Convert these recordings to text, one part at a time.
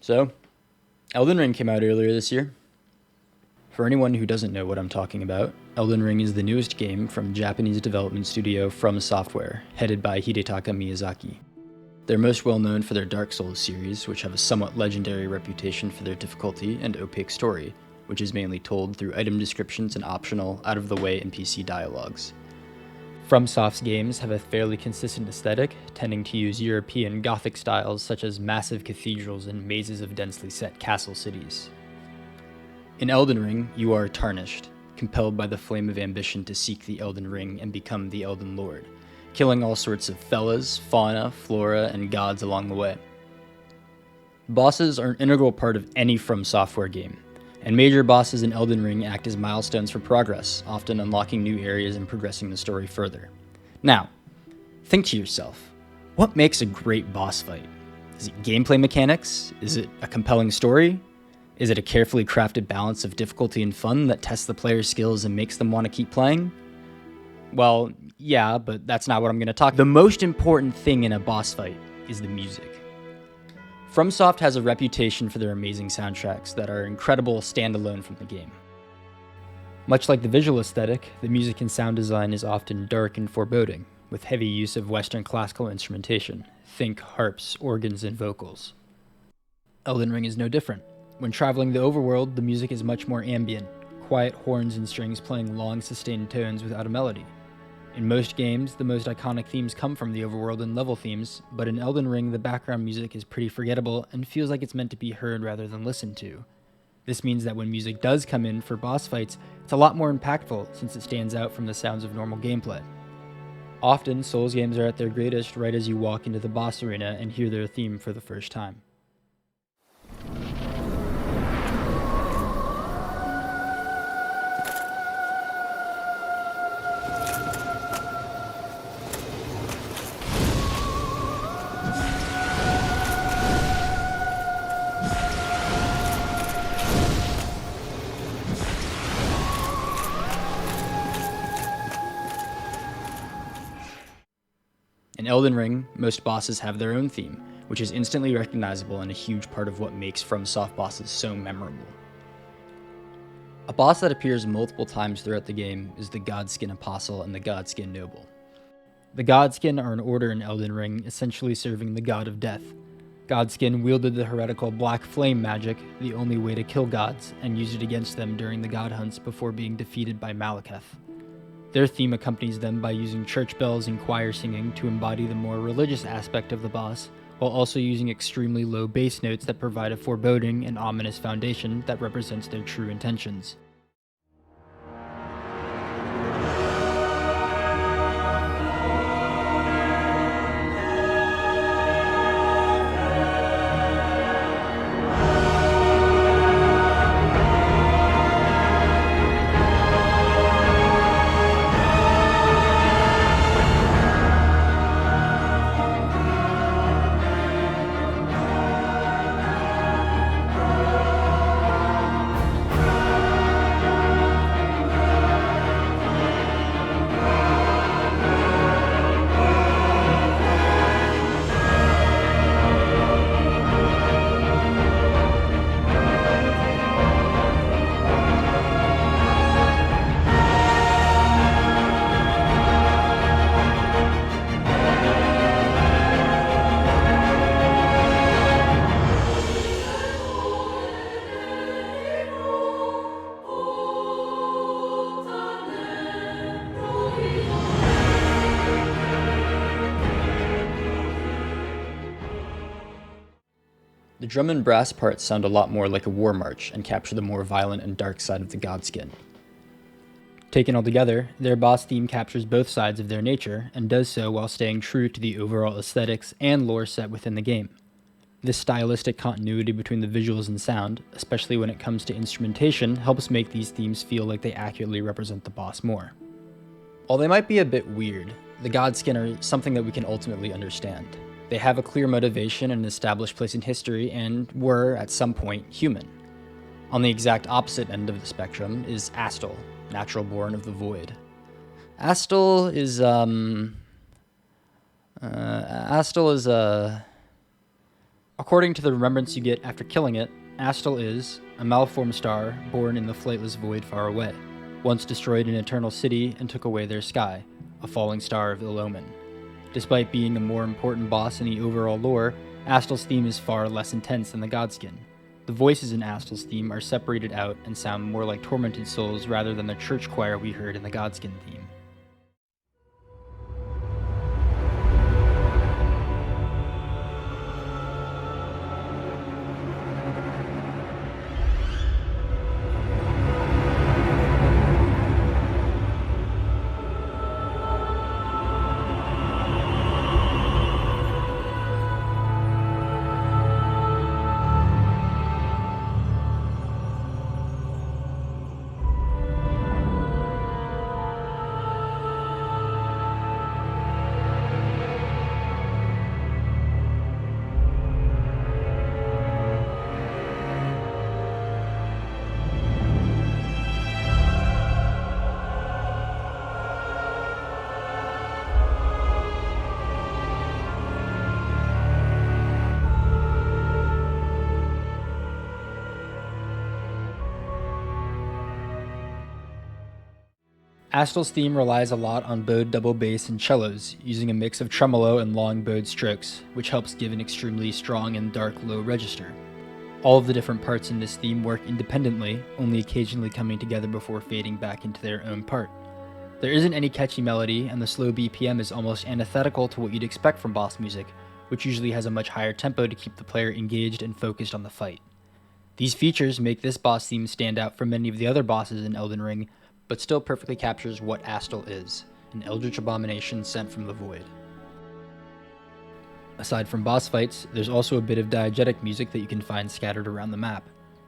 So, Elden Ring came out earlier this year. For anyone who doesn't know what I'm talking about, Elden Ring is the newest game from Japanese development studio From Software, headed by Hidetaka Miyazaki. They're most well known for their Dark Souls series, which have a somewhat legendary reputation for their difficulty and opaque story, which is mainly told through item descriptions and optional, out-of-the-way NPC dialogues. FromSoft's games have a fairly consistent aesthetic, tending to use European Gothic styles such as massive cathedrals and mazes of densely set castle cities. In Elden Ring, you are tarnished, compelled by the flame of ambition to seek the Elden Ring and become the Elden Lord, killing all sorts of fellas, fauna, flora, and gods along the way. Bosses are an integral part of any From Software game, and major bosses in Elden Ring act as milestones for progress, often unlocking new areas and progressing the story further. Now, think to yourself, what makes a great boss fight? Is it gameplay mechanics? Is it a compelling story? Is it a carefully crafted balance of difficulty and fun that tests the player's skills and makes them want to keep playing? Well, yeah, but that's not what I'm going to talk about. The most important thing in a boss fight is the music. FromSoft has a reputation for their amazing soundtracks that are incredible standalone from the game. Much like the visual aesthetic, the music and sound design is often dark and foreboding, with heavy use of Western classical instrumentation. Think harps, organs, and vocals. Elden Ring is no different. When traveling the overworld, the music is much more ambient, quiet horns and strings playing long, sustained tones without a melody. In most games, the most iconic themes come from the overworld and level themes, but in Elden Ring, the background music is pretty forgettable and feels like it's meant to be heard rather than listened to. This means that when music does come in for boss fights, it's a lot more impactful since it stands out from the sounds of normal gameplay. Often, Souls games are at their greatest right as you walk into the boss arena and hear their theme for the first time. In Elden Ring, most bosses have their own theme, which is instantly recognizable and a huge part of what makes FromSoft bosses so memorable. A boss that appears multiple times throughout the game is the Godskin Apostle and the Godskin Noble. The Godskin are an order in Elden Ring, essentially serving the god of death. Godskin wielded the heretical Black Flame magic, the only way to kill gods, and used it against them during the god hunts before being defeated by Malekith. Their theme accompanies them by using church bells and choir singing to embody the more religious aspect of the boss, while also using extremely low bass notes that provide a foreboding and ominous foundation that represents their true intentions. The drum and brass parts sound a lot more like a war march and capture the more violent and dark side of the Godskin. Taken all together, their boss theme captures both sides of their nature and does so while staying true to the overall aesthetics and lore set within the game. This stylistic continuity between the visuals and sound, especially when it comes to instrumentation, helps make these themes feel like they accurately represent the boss more. While they might be a bit weird, the Godskin are something that we can ultimately understand. They have a clear motivation and an established place in history and were, at some point, human. On the exact opposite end of the spectrum is Astel, natural born of the void. Astel is According to the remembrance you get after killing it, Astal is a malformed star born in the flightless void far away, once destroyed an eternal city and took away their sky, a falling star of ill omen. Despite being a more important boss in the overall lore, Astal's theme is far less intense than the Godskin. The voices in Astal's theme are separated out and sound more like tormented souls rather than the church choir we heard in the Godskin theme. Astal's theme relies a lot on bowed double bass and cellos, using a mix of tremolo and long bowed strokes, which helps give an extremely strong and dark low register. All of the different parts in this theme work independently, only occasionally coming together before fading back into their own part. There isn't any catchy melody, and the slow BPM is almost antithetical to what you'd expect from boss music, which usually has a much higher tempo to keep the player engaged and focused on the fight. These features make this boss theme stand out from many of the other bosses in Elden Ring, but still perfectly captures what Astal is, an eldritch abomination sent from the void. Aside from boss fights, there's also a bit of diegetic music that you can find scattered around the map.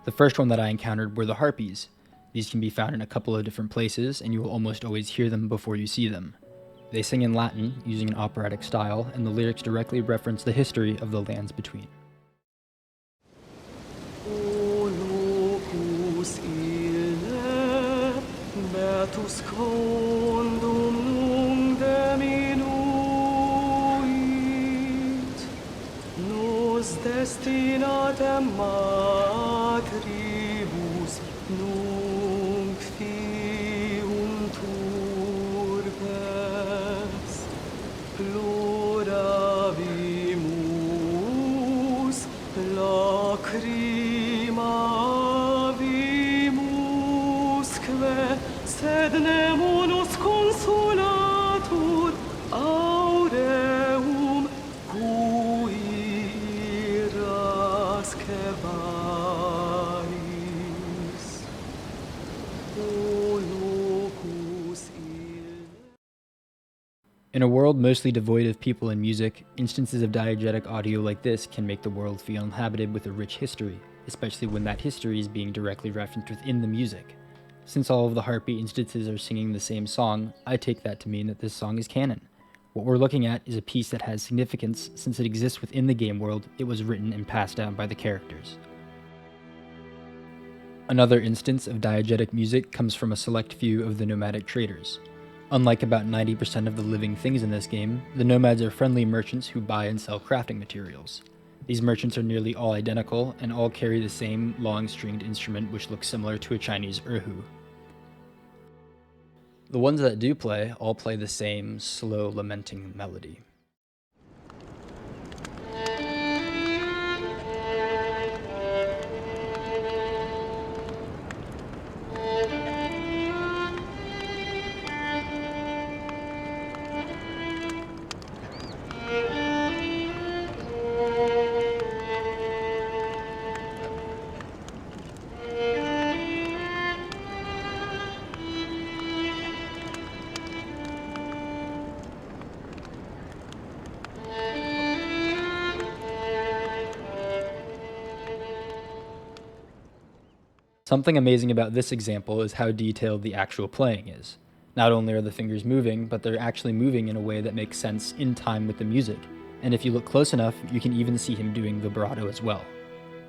The first one that I encountered were the harpies. These can be found in a couple of different places, and you will almost always hear them before you see them. They sing in Latin, using an operatic style, and the lyrics directly reference the history of the lands between. Beatus condum nunc diminuit, nos destinatem matribus nunc fiunt urbes, ploravimus lacrimavimusque, sed nemunus consolatur aureum cui irasce baris. O locus In a world mostly devoid of people and music, instances of diegetic audio like this can make the world feel inhabited with a rich history, especially when that history is being directly referenced within the music. Since all of the harpy instances are singing the same song, I take that to mean that this song is canon. What we're looking at is a piece that has significance since it exists within the game world. It was written and passed down by the characters. Another instance of diegetic music comes from a select few of the nomadic traders. Unlike about 90% of the living things in this game, the nomads are friendly merchants who buy and sell crafting materials. These merchants are nearly all identical and all carry the same long stringed instrument which looks similar to a Chinese erhu. The ones that do play all play the same slow lamenting melody. Something amazing about this example is how detailed the actual playing is. Not only are the fingers moving, but they're actually moving in a way that makes sense in time with the music, and if you look close enough, you can even see him doing vibrato as well.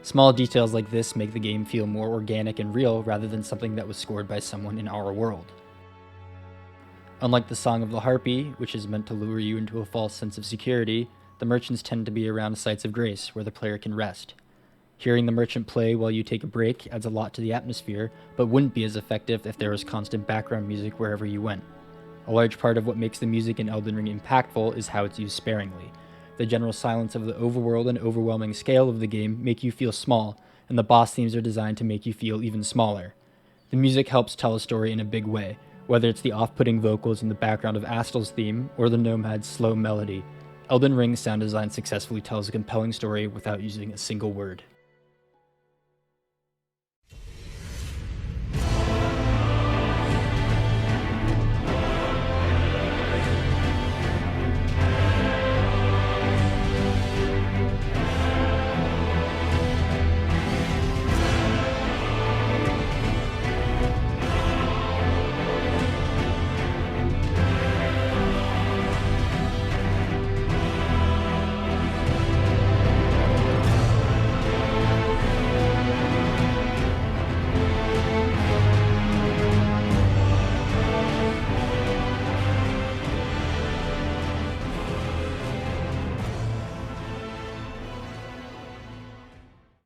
Small details like this make the game feel more organic and real rather than something that was scored by someone in our world. Unlike the Song of the Harpy, which is meant to lure you into a false sense of security, The merchants tend to be around sites of grace where the player can rest. Hearing the merchant play while you take a break adds a lot to the atmosphere, but wouldn't be as effective if there was constant background music wherever you went. A large part of what makes the music in Elden Ring impactful is how it's used sparingly. The general silence of the overworld and overwhelming scale of the game make you feel small, and the boss themes are designed to make you feel even smaller. The music helps tell a story in a big way, whether it's the off-putting vocals in the background of Astel's theme or the Nomad's slow melody. Elden Ring's sound design successfully tells a compelling story without using a single word.